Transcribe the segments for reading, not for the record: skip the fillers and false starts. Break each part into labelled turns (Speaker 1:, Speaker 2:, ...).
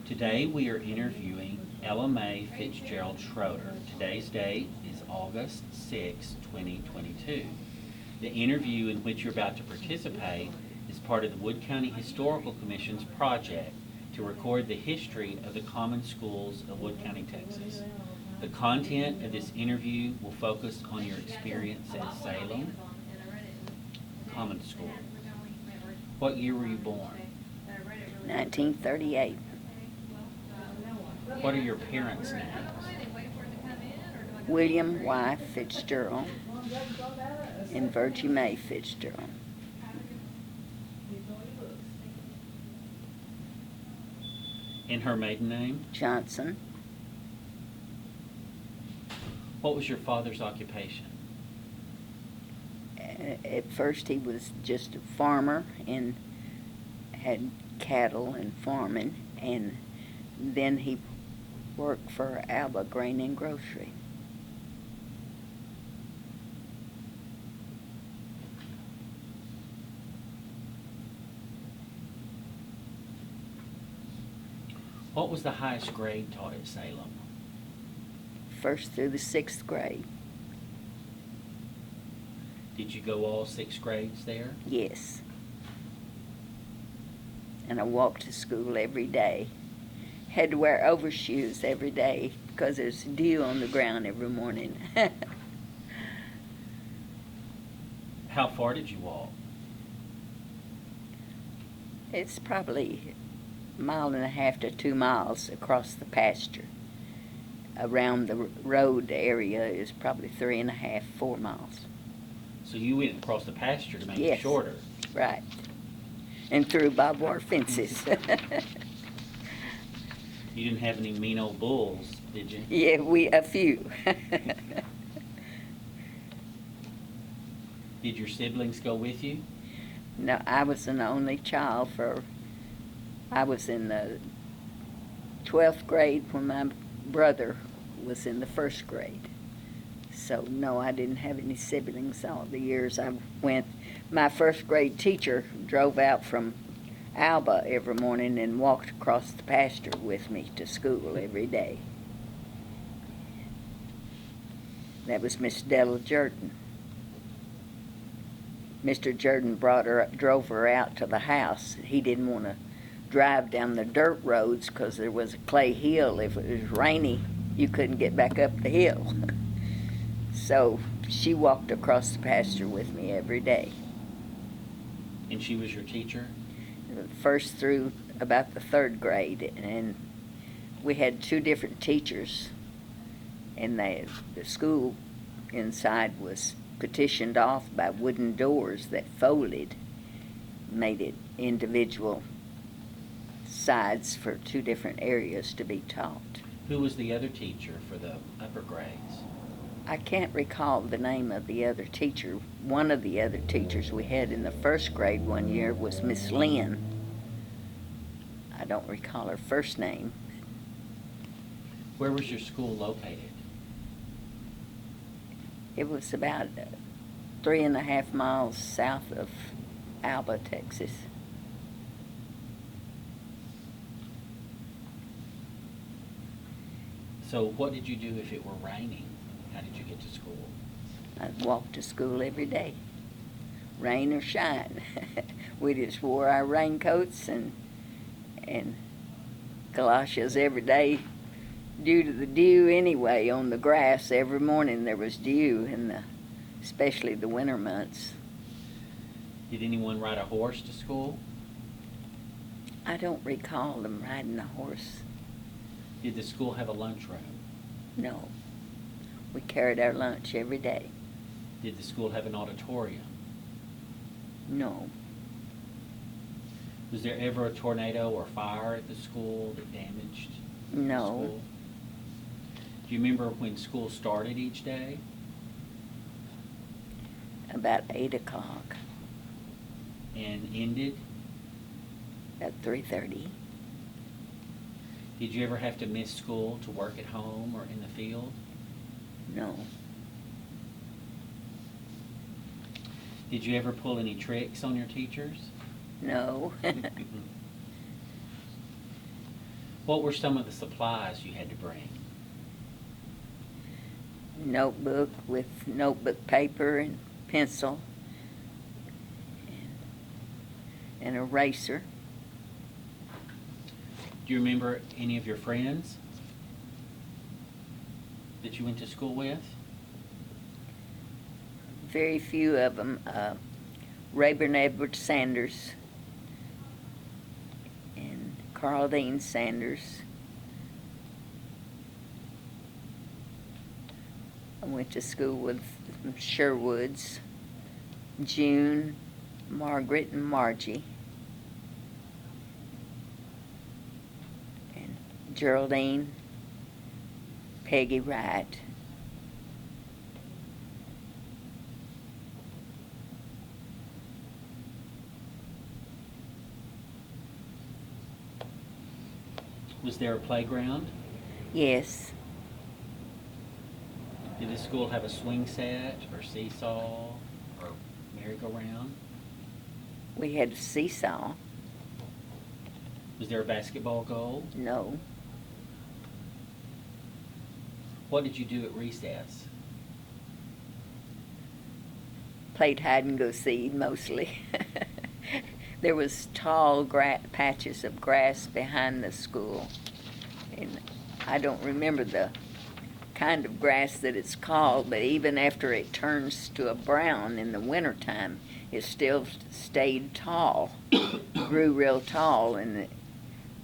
Speaker 1: Today we are interviewing Ella Fitzgerald Schroeder. Today's date is August 6, 2022. The interview in which you're about to participate is part of the Wood County Historical Commission's project to record the history of the common schools of Wood County, Texas. The content of this interview will focus on your experience at Salem Common School. What year were you born?
Speaker 2: 1938.
Speaker 1: What are your parents' names?
Speaker 2: William Y. Fitzgerald and Virgie Mae Fitzgerald.
Speaker 1: And her maiden name?
Speaker 2: Johnson.
Speaker 1: What was your father's occupation?
Speaker 2: At first he was just a farmer and had cattle and farming, and then he worked for Alba Grain and Grocery.
Speaker 1: What was the highest grade taught at Salem?
Speaker 2: First through the 6th grade.
Speaker 1: Did you go all 6 grades there?
Speaker 2: Yes. And I walked to school every day. Had to wear overshoes every day because there's dew on the ground every morning.
Speaker 1: How far did you walk?
Speaker 2: It's probably 1.5 to 2 miles across the pasture. Around the road area is probably 3.5, 4 miles.
Speaker 1: So you went across the pasture to make
Speaker 2: Yes.
Speaker 1: it shorter.
Speaker 2: Right. And through barbed wire fences.
Speaker 1: You didn't have any mean old bulls, did you?
Speaker 2: Yeah, a few.
Speaker 1: Did your siblings go with you?
Speaker 2: No, I was an only child I was in the 12th grade when my brother was in the 1st grade. So no, I didn't have any siblings all the years I went. My 1st grade teacher drove out from Alba every morning and walked across the pasture with me to school every day. That was Miss Della Jordan. Mr. Jordan drove her out to the house. He didn't want to drive down the dirt roads because there was a clay hill. If it was rainy, you couldn't get back up the hill. So she walked across the pasture with me every day.
Speaker 1: And she was your teacher?
Speaker 2: First through about the 3rd grade, and we had 2 different teachers, and the school inside was petitioned off by wooden doors that folded, made it individual sides for 2 different areas to be taught.
Speaker 1: Who was the other teacher for the upper grades?
Speaker 2: I can't recall the name of the other teacher. One of the other teachers we had in the 1st grade one year was Miss Lynn. I don't recall her first name.
Speaker 1: Where was your school located?
Speaker 2: It was about 3.5 miles south of Alba, Texas.
Speaker 1: So what did you do if it were raining? How did you get to school?
Speaker 2: I'd walk to school every day, rain or shine. We just wore our raincoats and galoshes every day due to the dew anyway on the grass. Every morning there was dew, especially the winter months.
Speaker 1: Did anyone ride a horse to school?
Speaker 2: I don't recall them riding a horse.
Speaker 1: Did the school have a lunchroom?
Speaker 2: No. We carried our lunch every day.
Speaker 1: Did the school have an auditorium?
Speaker 2: No.
Speaker 1: Was there ever a tornado or fire at the school that damaged the
Speaker 2: No.
Speaker 1: school? Do you remember when school started each day?
Speaker 2: About 8 o'clock.
Speaker 1: And ended?
Speaker 2: At 3:30.
Speaker 1: Did you ever have to miss school to work at home or in the field?
Speaker 2: No.
Speaker 1: Did you ever pull any tricks on your teachers?
Speaker 2: No.
Speaker 1: What were some of the supplies you had to bring?
Speaker 2: Notebook with notebook paper and pencil and eraser.
Speaker 1: Do you remember any of your friends that you went to school with?
Speaker 2: Very few of them. Rayburn Edward Sanders and Carl Dean Sanders. I went to school with Sherwoods, June, Margaret, and Margie. And Geraldine, Peggy Wright.
Speaker 1: Was there a playground?
Speaker 2: Yes,
Speaker 1: Did the school have a swing set or seesaw or merry-go-round?
Speaker 2: we had a seesaw.
Speaker 1: Was there a basketball goal?
Speaker 2: No,
Speaker 1: What did you do at recess?
Speaker 2: played hide and go seek mostly. There was tall patches of grass behind the school, and I don't remember the kind of grass that it's called, but even after it turns to a brown in the wintertime, it still stayed tall, grew real tall, and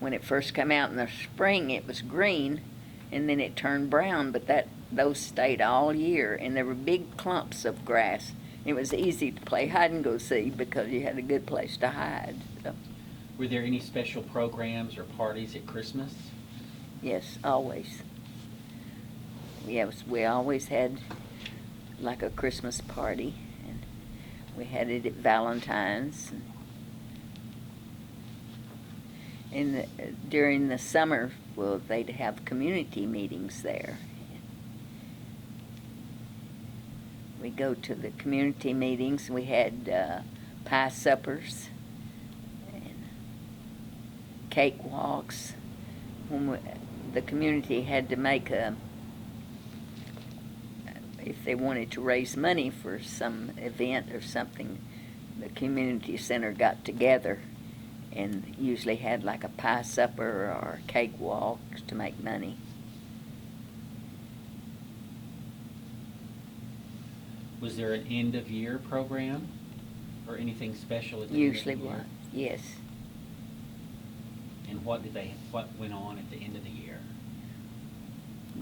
Speaker 2: when it first came out in the spring, it was green, and then it turned brown, but those stayed all year, and there were big clumps of grass. It was easy to play hide and go seek because you had a good place to hide. So,
Speaker 1: Were there any special programs or parties at Christmas?
Speaker 2: yes, always. Yes, we always had like a Christmas party, and we had it at Valentine's. And during the summer, well, they'd have community meetings there. We go to the community meetings. We had pie suppers and cake walks. The community had to make if they wanted to raise money for some event or something, the community center got together and usually had like a pie supper or a cake walk to make money.
Speaker 1: Was there an end-of-year program or anything special at the
Speaker 2: Usually
Speaker 1: end of the year?
Speaker 2: was, yes.
Speaker 1: And what went on at the end of the year?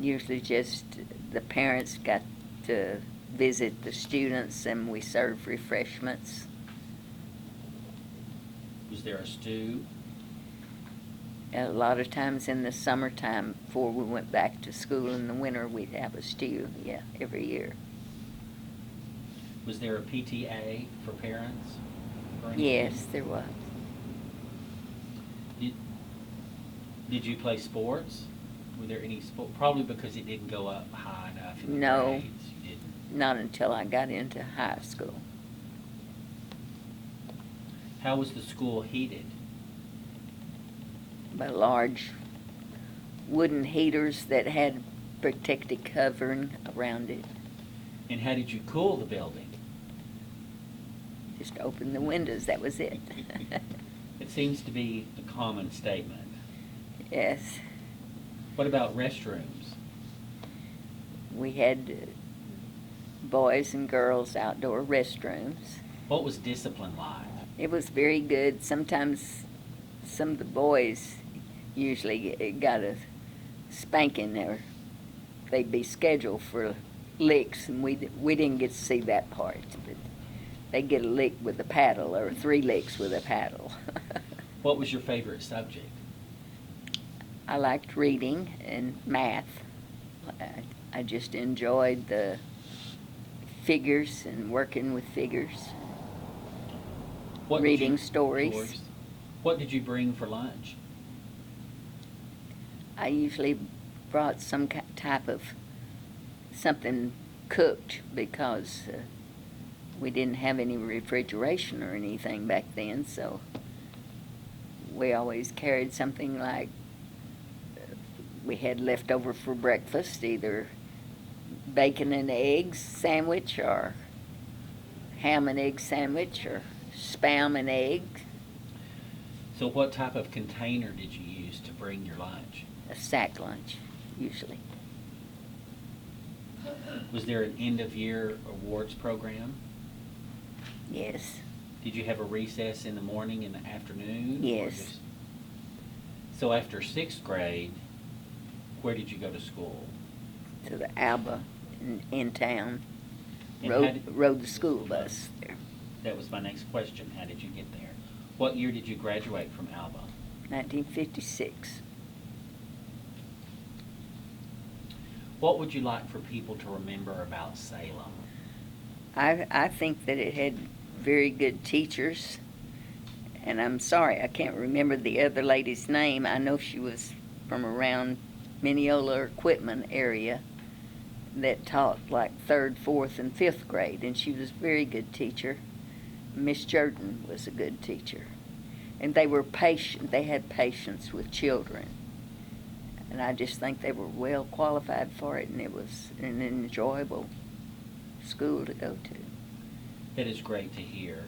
Speaker 2: Usually just the parents got to visit the students and we served refreshments.
Speaker 1: Was there a stew?
Speaker 2: A lot of times in the summertime, before we went back to school in the winter, we'd have a stew, yeah, every year.
Speaker 1: Was there a PTA for parents? Or anything?
Speaker 2: Yes, there was.
Speaker 1: Did you play sports? Were there any sport? Probably because it didn't go up high enough in the
Speaker 2: No.
Speaker 1: grades. You didn't.
Speaker 2: Not until I got into high school.
Speaker 1: How was the school heated?
Speaker 2: By large wooden heaters that had protective covering around it.
Speaker 1: And how did you cool the building?
Speaker 2: Just open the windows, that was it.
Speaker 1: It seems to be a common statement.
Speaker 2: Yes.
Speaker 1: What about restrooms?
Speaker 2: We had boys and girls outdoor restrooms.
Speaker 1: What was discipline like?
Speaker 2: It was very good. Sometimes some of the boys usually got a spanking, or they'd be scheduled for licks, and we didn't get to see that part. But they'd get a lick with a paddle, or 3 licks with a paddle.
Speaker 1: What was your favorite subject?
Speaker 2: I liked reading and math. I just enjoyed the figures and working with figures.
Speaker 1: What did
Speaker 2: Reading
Speaker 1: you-
Speaker 2: stories.
Speaker 1: What did you bring for lunch?
Speaker 2: I usually brought some type of something cooked because we didn't have any refrigeration or anything back then, so we always carried something like we had leftover for breakfast, either bacon and eggs sandwich or ham and egg sandwich or spam and egg,
Speaker 1: So what type of container did you use to bring your lunch?
Speaker 2: a sack lunch, usually.
Speaker 1: Was there an end-of-year awards program?
Speaker 2: Yes,
Speaker 1: Did you have a recess in the morning and the afternoon? or
Speaker 2: Yes.
Speaker 1: just- So after sixth grade, where did you go to school?
Speaker 2: to the Alba in town.
Speaker 1: And how did-
Speaker 2: Rode the school bus there.
Speaker 1: That was my next question. How did you get there? What year did you graduate from Alba?
Speaker 2: 1956.
Speaker 1: What would you like for people to remember about Salem?
Speaker 2: I think that it had very good teachers, and I'm sorry I can't remember the other lady's name. I know she was from around Mineola or Quitman area that taught like 3rd, 4th, and 5th grade, and she was a very good teacher. Miss Jordan was a good teacher, and they were patient. They had patience with children, and I just think they were well qualified for it, and it was an enjoyable school to go to.
Speaker 1: That is great to hear.